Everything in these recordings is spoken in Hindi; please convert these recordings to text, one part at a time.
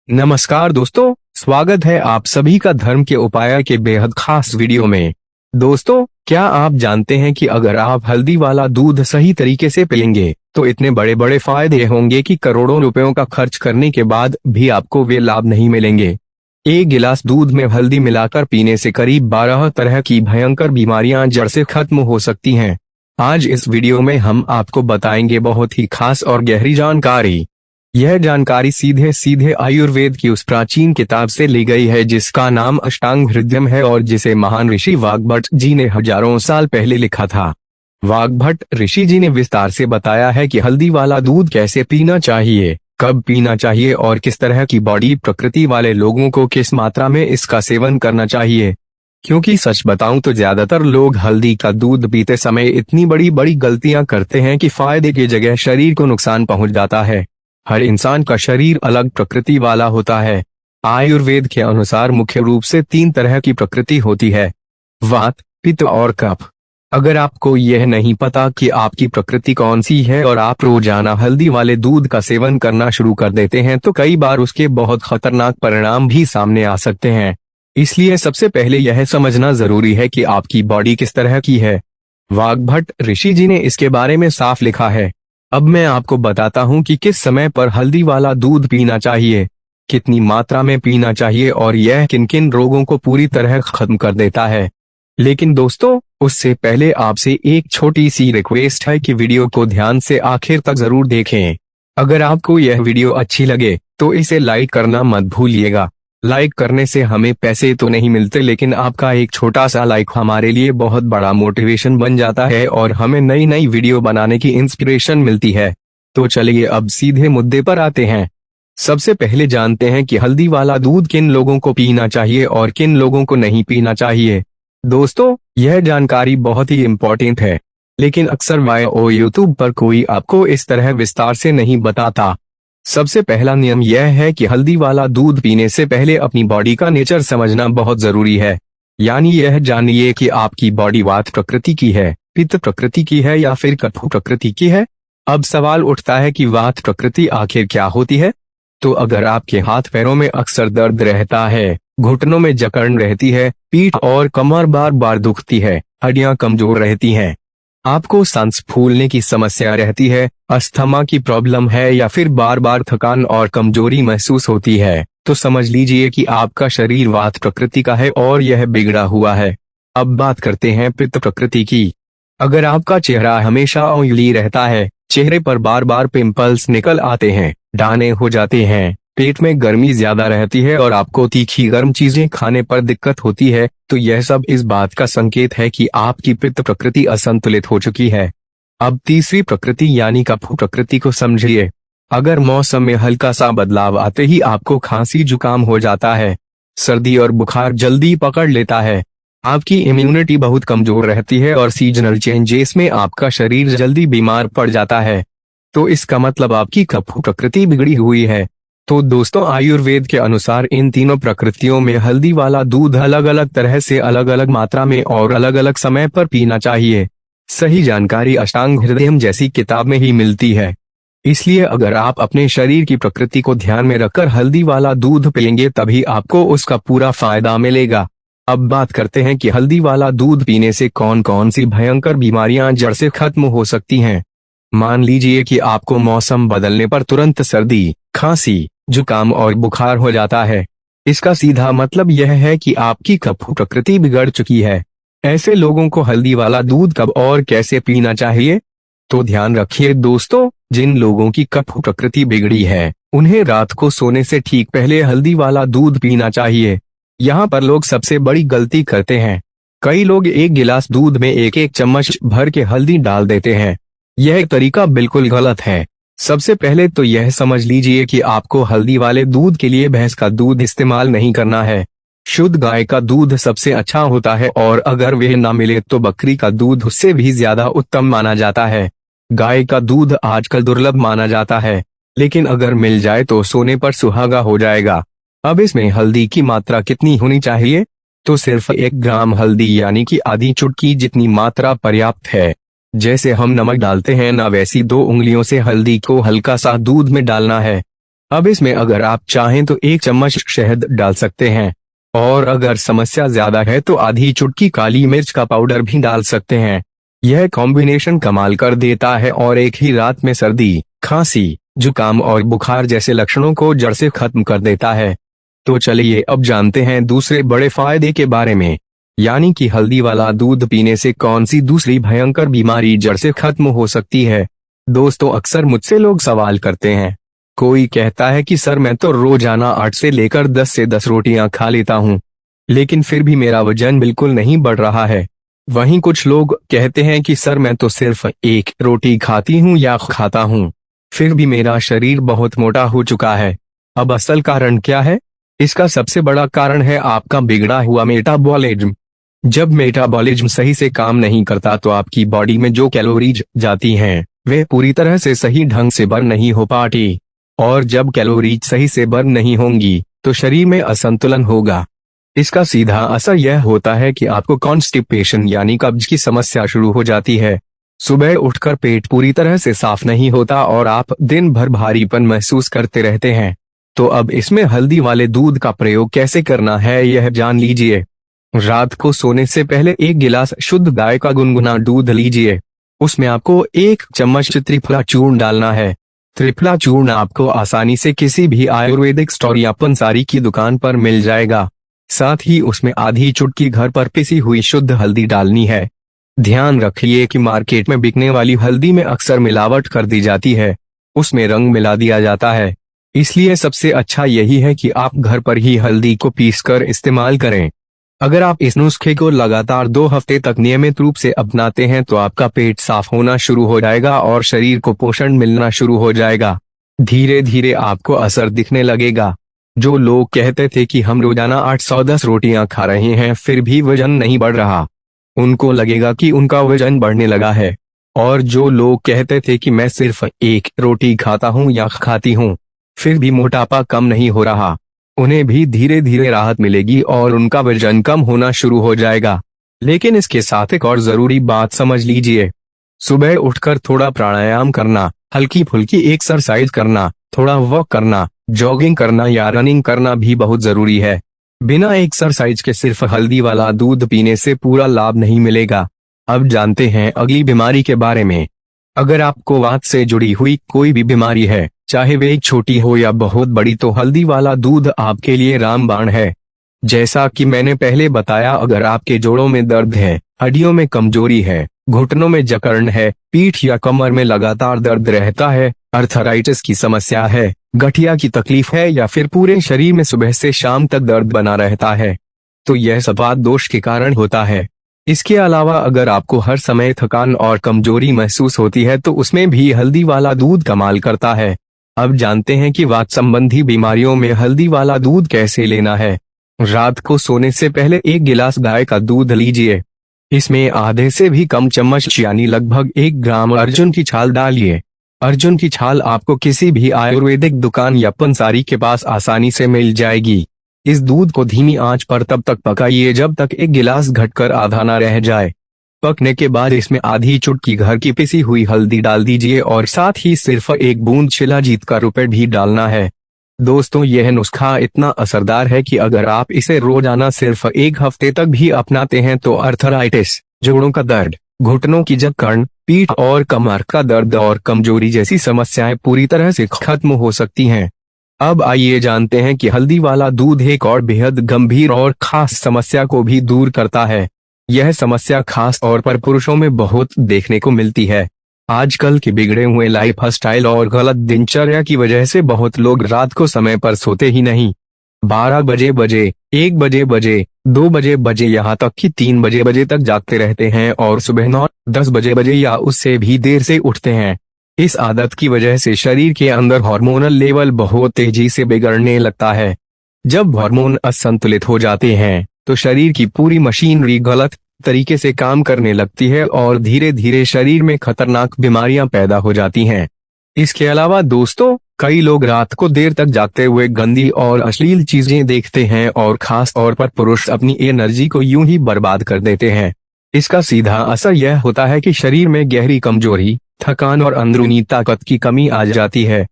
नमस्कार दोस्तों, स्वागत है आप सभी का धर्म के उपाय के बेहद खास वीडियो में। दोस्तों, क्या आप जानते हैं कि अगर आप हल्दी वाला दूध सही तरीके से पिएंगे तो इतने बड़े बड़े फायदे होंगे कि करोड़ों रुपयों का खर्च करने के बाद भी आपको वे लाभ नहीं मिलेंगे। एक गिलास दूध में हल्दी मिलाकर पीने से करीब 12 तरह की भयंकर बीमारियां जड़ से खत्म हो सकती हैं। आज इस वीडियो में हम आपको बताएंगे बहुत ही खास और गहरी जानकारी। यह जानकारी सीधे सीधे आयुर्वेद की उस प्राचीन किताब से ली गई है जिसका नाम अष्टांग हृदयम है और जिसे महान ऋषि वाग्भट जी ने हजारों साल पहले लिखा था। वाग्भट ऋषि जी ने विस्तार से बताया है कि हल्दी वाला दूध कैसे पीना चाहिए, कब पीना चाहिए और किस तरह की बॉडी प्रकृति वाले लोगों को किस मात्रा में इसका सेवन करना चाहिए। क्योंकि सच बताऊं तो ज्यादातर लोग हल्दी का दूध पीते समय इतनी बड़ी बड़ी गलतियां करते हैं कि फायदे की जगह शरीर को नुकसान पहुंच जाता है। हर इंसान का शरीर अलग प्रकृति वाला होता है। आयुर्वेद के अनुसार मुख्य रूप से 3 तरह की प्रकृति होती है, वात, पित्त और कफ। अगर आपको यह नहीं पता कि आपकी प्रकृति कौन सी है और आप रोजाना हल्दी वाले दूध का सेवन करना शुरू कर देते हैं तो कई बार उसके बहुत खतरनाक परिणाम भी सामने आ सकते हैं। इसलिए सबसे पहले यह समझना जरूरी है कि आपकी बॉडी किस तरह की है। वाग्भट ऋषि जी ने इसके बारे में साफ लिखा है। अब मैं आपको बताता हूं कि किस समय पर हल्दी वाला दूध पीना चाहिए, कितनी मात्रा में पीना चाहिए और यह किन किन रोगों को पूरी तरह खत्म कर देता है। लेकिन दोस्तों, उससे पहले आपसे एक छोटी सी रिक्वेस्ट है कि वीडियो को ध्यान से आखिर तक जरूर देखें। अगर आपको यह वीडियो अच्छी लगे तो इसे लाइक करना मत भूलिएगा। लाइक करने से हमें पैसे तो नहीं मिलते, लेकिन आपका एक छोटा सा लाइक हमारे लिए बहुत बड़ा मोटिवेशन बन जाता है और हमें नई नई वीडियो बनाने की इंस्पिरेशन मिलती है। तो चलिए अब सीधे मुद्दे पर आते हैं। सबसे पहले जानते हैं कि हल्दी वाला दूध किन लोगों को पीना चाहिए और किन लोगों को नहीं पीना चाहिए। दोस्तों, यह जानकारी बहुत ही इम्पोर्टेंट है, लेकिन अक्सर यूट्यूब पर कोई आपको इस तरह विस्तार से नहीं बताता। सबसे पहला नियम यह है कि हल्दी वाला दूध पीने से पहले अपनी बॉडी का नेचर समझना बहुत जरूरी है। यानी यह जानिए कि आपकी बॉडी वात प्रकृति की है, पित्त प्रकृति की है या फिर कफ प्रकृति की है। अब सवाल उठता है कि वात प्रकृति आखिर क्या होती है। तो अगर आपके हाथ पैरों में अक्सर दर्द रहता है, घुटनों में जकड़ रहती है, पीठ और कमर बार बार दुखती है, हड्डियां कमजोर रहती हैं, आपको सांस फूलने की समस्या रहती है, अस्थमा की प्रॉब्लम है या फिर बार बार थकान और कमजोरी महसूस होती है, तो समझ लीजिए कि आपका शरीर वात प्रकृति का है और यह बिगड़ा हुआ है। अब बात करते हैं पित्त प्रकृति की। अगर आपका चेहरा हमेशा ऑयली रहता है, चेहरे पर बार बार पिंपल्स निकल आते हैं, दाने हो जाते हैं, पेट में गर्मी ज्यादा रहती है और आपको तीखी गर्म चीजें खाने पर दिक्कत होती है, तो यह सब इस बात का संकेत है कि आपकी पित्त प्रकृति असंतुलित हो चुकी है। अब तीसरी प्रकृति यानी कफ प्रकृति को समझिए। अगर मौसम में हल्का सा बदलाव आते ही आपको खांसी जुकाम हो जाता है, सर्दी और बुखार जल्दी पकड़ लेता है, आपकी इम्यूनिटी बहुत कमजोर रहती है और सीजनल चेंजेस में आपका शरीर जल्दी बीमार पड़ जाता है, तो इसका मतलब आपकी कफ प्रकृति बिगड़ी हुई है। तो दोस्तों, आयुर्वेद के अनुसार इन तीनों प्रकृतियों में हल्दी वाला दूध अलग अलग तरह से अलग अलग मात्रा में और अलग अलग समय पर पीना चाहिए। सही जानकारी अष्टांग हृदयम जैसी किताब में ही मिलती है। इसलिए अगर आप अपने शरीर की प्रकृति को ध्यान में रखकर हल्दी वाला दूध पिएंगे तभी आपको उसका पूरा फायदा मिलेगा। अब बात करते हैं कि हल्दी वाला दूध पीने से कौन कौन सी भयंकर बीमारियां जड़ से खत्म हो सकती हैं। मान लीजिए कि आपको मौसम बदलने पर तुरंत सर्दी, खांसी, जुकाम और बुखार हो जाता है। इसका सीधा मतलब यह है कि आपकी कफ प्रकृति बिगड़ चुकी है। ऐसे लोगों को हल्दी वाला दूध कब और कैसे पीना चाहिए? तो ध्यान रखिए दोस्तों, जिन लोगों की कफ प्रकृति बिगड़ी है उन्हें रात को सोने से ठीक पहले हल्दी वाला दूध पीना चाहिए। यहाँ पर लोग सबसे बड़ी गलती करते हैं। कई लोग एक गिलास दूध में एक एक चम्मच भर के हल्दी डाल देते हैं। यह तरीका बिल्कुल गलत है। सबसे पहले तो यह समझ लीजिए कि आपको हल्दी वाले दूध के लिए भैंस का दूध इस्तेमाल नहीं करना है। शुद्ध गाय का दूध सबसे अच्छा होता है और अगर वह ना मिले तो बकरी का दूध उससे भी ज्यादा उत्तम माना जाता है। गाय का दूध आजकल दुर्लभ माना जाता है, लेकिन अगर मिल जाए तो सोने पर सुहागा हो जाएगा। अब इसमें हल्दी की मात्रा कितनी होनी चाहिए? तो सिर्फ 1 ग्राम हल्दी यानी कि आधी चुटकी जितनी मात्रा पर्याप्त है। जैसे हम नमक डालते हैं ना, वैसी 2 उंगलियों से हल्दी को हल्का सा दूध में डालना है। अब इसमें अगर आप चाहें तो 1 चम्मच शहद डाल सकते हैं, और अगर समस्या ज्यादा है तो आधी चुटकी काली मिर्च का पाउडर भी डाल सकते हैं। यह कॉम्बिनेशन कमाल कर देता है और एक ही रात में सर्दी, खांसी, जुकाम और बुखार जैसे लक्षणों को जड़ से खत्म कर देता है। तो चलिए अब जानते हैं दूसरे बड़े फायदे के बारे में, यानी कि हल्दी वाला दूध पीने से कौन सी दूसरी भयंकर बीमारी जड़ से खत्म हो सकती है। दोस्तों, अक्सर मुझसे लोग सवाल करते हैं। कोई कहता है कि सर मैं तो रोजाना 8 से लेकर 10 से 10 रोटियां खा लेता हूं, लेकिन फिर भी मेरा वजन बिल्कुल नहीं बढ़ रहा है। वहीं कुछ लोग कहते हैं कि सर मैं तो सिर्फ 1 रोटी खाती हूं या खाता हूं, फिर भी मेरा शरीर बहुत मोटा हो चुका है। अब असल कारण क्या है? इसका सबसे बड़ा कारण है आपका बिगड़ा हुआ मेटाबॉलिज्म। जब मेटाबॉलिज्म सही से काम नहीं करता तो आपकी बॉडी में जो कैलोरीज जाती हैं, वे पूरी तरह से सही ढंग से बर्न नहीं हो पाती, और जब कैलोरीज सही से बर्न नहीं होंगी तो शरीर में असंतुलन होगा। इसका सीधा असर यह होता है कि आपको कॉन्स्टिपेशन यानी कब्ज की समस्या शुरू हो जाती है। सुबह उठकर पेट पूरी तरह से साफ नहीं होता और आप दिन भर भारीपन महसूस करते रहते हैं। तो अब इसमें हल्दी वाले दूध का प्रयोग कैसे करना है यह जान लीजिए। रात को सोने से पहले 1 गिलास शुद्ध गाय का गुनगुना दूध लीजिए। उसमें आपको 1 चम्मच त्रिफला चूर्ण डालना है। त्रिफला चूर्ण आपको आसानी से किसी भी आयुर्वेदिक स्टोर या पंसारी की दुकान पर मिल जाएगा। साथ ही उसमें आधी चुटकी घर पर पिसी हुई शुद्ध हल्दी डालनी है। ध्यान रखिए कि मार्केट में बिकने वाली हल्दी में अक्सर मिलावट कर दी जाती है, उसमें रंग मिला दिया जाता है। इसलिए सबसे अच्छा यही है कि आप घर पर ही हल्दी को पीसकर इस्तेमाल करें। अगर आप इस नुस्खे को लगातार 2 हफ्ते तक नियमित रूप से अपनाते हैं तो आपका पेट साफ होना शुरू हो जाएगा और शरीर को पोषण मिलना शुरू हो जाएगा। धीरे धीरे आपको असर दिखने लगेगा। जो लोग कहते थे कि हम रोजाना 810 रोटियां खा रहे हैं फिर भी वजन नहीं बढ़ रहा, उनको लगेगा कि उनका वजन बढ़ने लगा है। और जो लोग कहते थे कि मैं सिर्फ 1 रोटी खाता हूं या खाती हूं, फिर भी मोटापा कम नहीं हो रहा, उन्हें भी धीरे धीरे राहत मिलेगी और उनका वजन कम होना शुरू हो जाएगा। लेकिन इसके साथ एक और जरूरी बात समझ लीजिए। सुबह उठकर थोड़ा प्राणायाम करना, हल्की फुल्की एक्सरसाइज करना, थोड़ा वॉक करना, जॉगिंग करना या रनिंग करना भी बहुत जरूरी है। बिना एक्सरसाइज के सिर्फ हल्दी वाला दूध पीने से पूरा लाभ नहीं मिलेगा। अब जानते हैं अगली बीमारी के बारे में। अगर आपको वात से जुड़ी हुई कोई भी बीमारी है, चाहे वे छोटी हो या बहुत बड़ी, तो हल्दी वाला दूध आपके लिए रामबाण है। जैसा कि मैंने पहले बताया, अगर आपके जोड़ों में दर्द है, हड्डियों में कमजोरी है, घुटनों में जकड़न है, पीठ या कमर में लगातार दर्द रहता है, अर्थराइटिस की समस्या है, गठिया की तकलीफ है या फिर पूरे शरीर में सुबह से शाम तक दर्द बना रहता है, तो यह सब वात दोष के कारण होता है। इसके अलावा अगर आपको हर समय थकान और कमजोरी महसूस होती है तो उसमें भी हल्दी वाला दूध कमाल करता है। अब जानते हैं कि वात संबंधी बीमारियों में हल्दी वाला दूध कैसे लेना है। रात को सोने से पहले 1 गिलास गाय का दूध लीजिए। इसमें आधे से भी कम चम्मच यानी लगभग 1 ग्राम अर्जुन की छाल डालिए। अर्जुन की छाल आपको किसी भी आयुर्वेदिक दुकान या पंसारी के पास आसानी से मिल जाएगी। इस दूध को धीमी आंच पर तब तक पकाइए जब तक 1 गिलास घटकर आधा ना रह जाए। पकने के बाद इसमें आधी चुटकी घर की पिसी हुई हल्दी डाल दीजिए और साथ ही सिर्फ 1 बूंद शिलाजीत का रुपए भी डालना है। दोस्तों, यह नुस्खा इतना असरदार है कि अगर आप इसे रोजाना सिर्फ 1 हफ्ते तक भी अपनाते हैं तो अर्थराइटिस, जोड़ों का दर्द, घुटनों की जकड़न, पीठ और कमर का दर्द और कमजोरी जैसी समस्याएं पूरी तरह से खत्म हो सकती हैं। अब आइए जानते हैं कि हल्दी वाला दूध एक और बेहद गंभीर और खास समस्या को भी दूर करता है। यह समस्या खास तौर पर पुरुषों में बहुत देखने को मिलती है। आजकल के बिगड़े हुए लाइफ स्टाइल और गलत दिनचर्या की वजह से बहुत लोग रात को समय पर सोते ही नहीं। 12 बजे 1 बजे 2 बजे यहाँ तक कि 3 बजे तक जागते रहते हैं और सुबह 9-10 बजे या उससे भी देर से उठते हैं। इस आदत की वजह से शरीर के अंदर हार्मोनल लेवल बहुत तेजी से बिगड़ने लगता है। जब हार्मोन असंतुलित हो जाते हैं तो शरीर की पूरी मशीनरी गलत तरीके से काम करने लगती है और धीरे धीरे शरीर में खतरनाक बीमारियां पैदा हो जाती हैं। इसके अलावा दोस्तों, कई लोग रात को देर तक जागते हुए गंदी और अश्लील चीजें देखते हैं और खास तौर पर पुरुष अपनी एनर्जी को यूं ही बर्बाद कर देते हैं। इसका सीधा असर यह होता है कि शरीर में गहरी कमजोरी, थकान और अंदरूनी ताकत की कमी आ जाती है।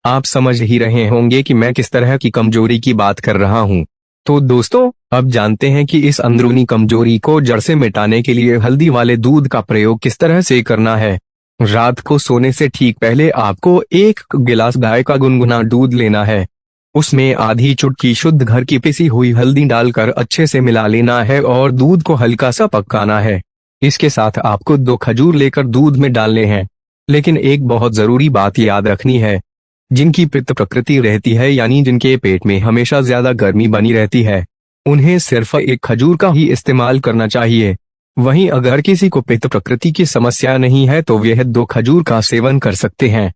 आप समझ ही रहे होंगे कि मैं किस तरह की कमजोरी की बात कर रहा हूँ। तो दोस्तों, अब जानते हैं कि इस अंदरूनी कमजोरी को जड़ से मिटाने के लिए हल्दी वाले दूध का प्रयोग किस तरह से करना है। रात को सोने से ठीक पहले आपको 1 गिलास गाय का गुनगुना दूध लेना है। उसमें आधी चुटकी शुद्ध घर की पिसी हुई हल्दी डालकर अच्छे से मिला लेना है और दूध को हल्का सा पकाना है। इसके साथ आपको 2 खजूर लेकर दूध में डालने हैं। लेकिन एक बहुत जरूरी बात याद रखनी है, जिनकी पित्त प्रकृति रहती है, यानी जिनके पेट में हमेशा ज्यादा गर्मी बनी रहती है, उन्हें सिर्फ 1 खजूर का ही इस्तेमाल करना चाहिए। वहीं अगर किसी को पित्त प्रकृति की समस्या नहीं है तो वह 2 खजूर का सेवन कर सकते हैं।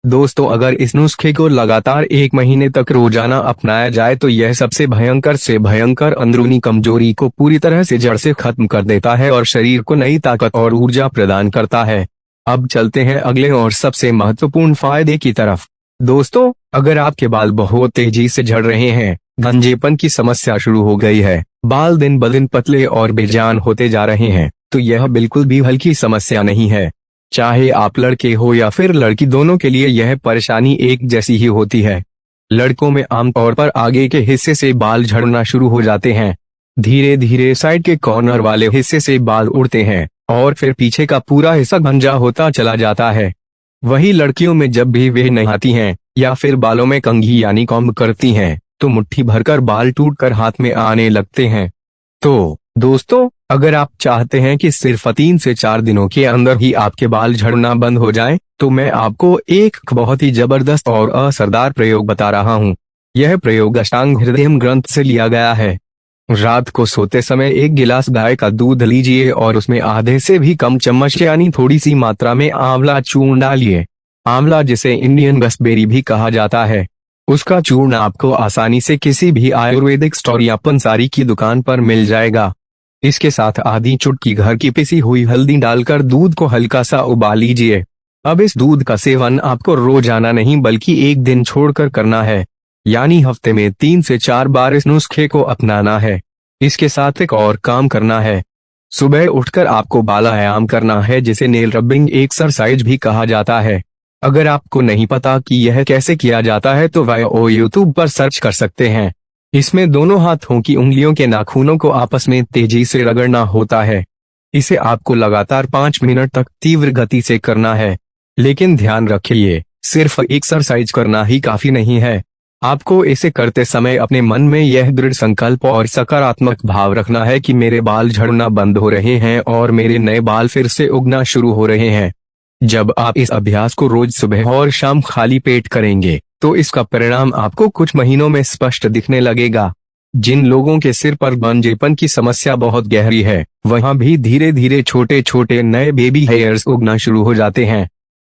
दोस्तों, अगर इस नुस्खे को लगातार 1 महीने तक रोजाना अपनाया जाए तो यह सबसे भयंकर से भयंकर अंदरूनी कमजोरी को पूरी तरह से जड़ से खत्म कर देता है और शरीर को नई ताकत और ऊर्जा प्रदान करता है। अब चलते हैं अगले और सबसे महत्वपूर्ण फायदे की तरफ। दोस्तों, अगर आपके बाल बहुत तेजी से झड़ रहे हैं, गंजेपन की समस्या शुरू हो गई है, बाल दिन ब दिन पतले और बेजान होते जा रहे हैं, तो यह बिल्कुल भी हल्की समस्या नहीं है। चाहे आप लड़के हो या फिर लड़की, दोनों के लिए यह परेशानी एक जैसी ही होती है। लड़कों में आमतौर पर आगे के हिस्से से बाल झड़ना शुरू हो जाते हैं। धीरे धीरे साइड के कॉर्नर वाले हिस्से से बाल उड़ते हैं और फिर पीछे का पूरा हिस्सा गंजा होता चला जाता है। वही लड़कियों में जब भी वे नहाती हैं या फिर बालों में कंघी यानी कॉम्ब करती हैं, तो मुट्ठी भरकर बाल टूटकर हाथ में आने लगते हैं। तो दोस्तों, अगर आप चाहते हैं कि सिर्फ 3 से 4 दिनों के अंदर ही आपके बाल झड़ना बंद हो जाएं, तो मैं आपको एक बहुत ही जबरदस्त और असरदार प्रयोग बता रहा हूं। यह प्रयोग अष्टांग हृदयम ग्रंथ से लिया गया है। रात को सोते समय 1 गिलास गाय का दूध लीजिए और उसमें आधे से भी कम चम्मच यानी थोड़ी सी मात्रा में आंवला चूर्ण डालिए। आंवला, जिसे इंडियन गसबेरी भी कहा जाता है, उसका चूर्ण आपको आसानी से किसी भी आयुर्वेदिक स्टोर या पंसारी की दुकान पर मिल जाएगा। इसके साथ आधी चुटकी घर की पिसी हुई हल्दी डालकर दूध को हल्का सा उबाल लीजिए। अब इस दूध का सेवन आपको रोजाना नहीं बल्कि 1 दिन छोड़कर करना है, यानी हफ्ते में 3 से 4 बार इस नुस्खे को अपनाना है। इसके साथ एक और काम करना है। सुबह उठकर आपको बालायाम करना है, जिसे नेल रबिंग एक्सरसाइज भी कहा जाता है। अगर आपको नहीं पता कि यह कैसे किया जाता है तो वह यूट्यूब पर सर्च कर सकते हैं। इसमें दोनों हाथों की उंगलियों के नाखूनों को आपस में तेजी से रगड़ना होता है। इसे आपको लगातार 5 मिनट तक तीव्र गति से करना है। लेकिन ध्यान रखिए, सिर्फ एक्सरसाइज करना ही काफी नहीं है। आपको इसे करते समय अपने मन में यह दृढ़ संकल्प और सकारात्मक भाव रखना है कि मेरे बाल झड़ना बंद हो रहे हैं और मेरे नए बाल फिर से उगना शुरू हो रहे हैं। जब आप इस अभ्यास को रोज सुबह और शाम खाली पेट करेंगे, तो इसका परिणाम आपको कुछ महीनों में स्पष्ट दिखने लगेगा। जिन लोगों के सिर पर गंजेपन की समस्या बहुत गहरी है, वहां भी धीरे धीरे छोटे छोटे नए बेबी हेयर्स उगना शुरू हो जाते हैं।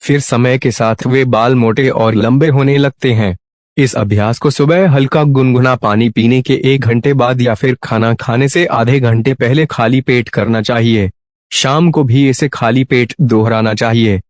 फिर समय के साथ वे बाल मोटे और लंबे होने लगते हैं। इस अभ्यास को सुबह हल्का गुनगुना पानी पीने के 1 घंटे बाद या फिर खाना खाने से आधे घंटे पहले खाली पेट करना चाहिए। शाम को भी इसे खाली पेट दोहराना चाहिए।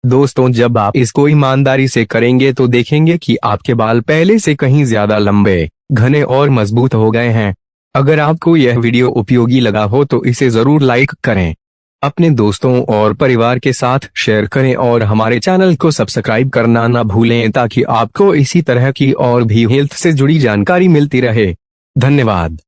दोस्तों, जब आप इसको ईमानदारी से करेंगे तो देखेंगे कि आपके बाल पहले से कहीं ज्यादा लंबे, घने और मजबूत हो गए हैं। अगर आपको यह वीडियो उपयोगी लगा हो तो इसे जरूर लाइक करें, अपने दोस्तों और परिवार के साथ शेयर करें और हमारे चैनल को सब्सक्राइब करना ना भूलें ताकि आपको इसी तरह की और भी हेल्थ से जुड़ी जानकारी मिलती रहे। धन्यवाद।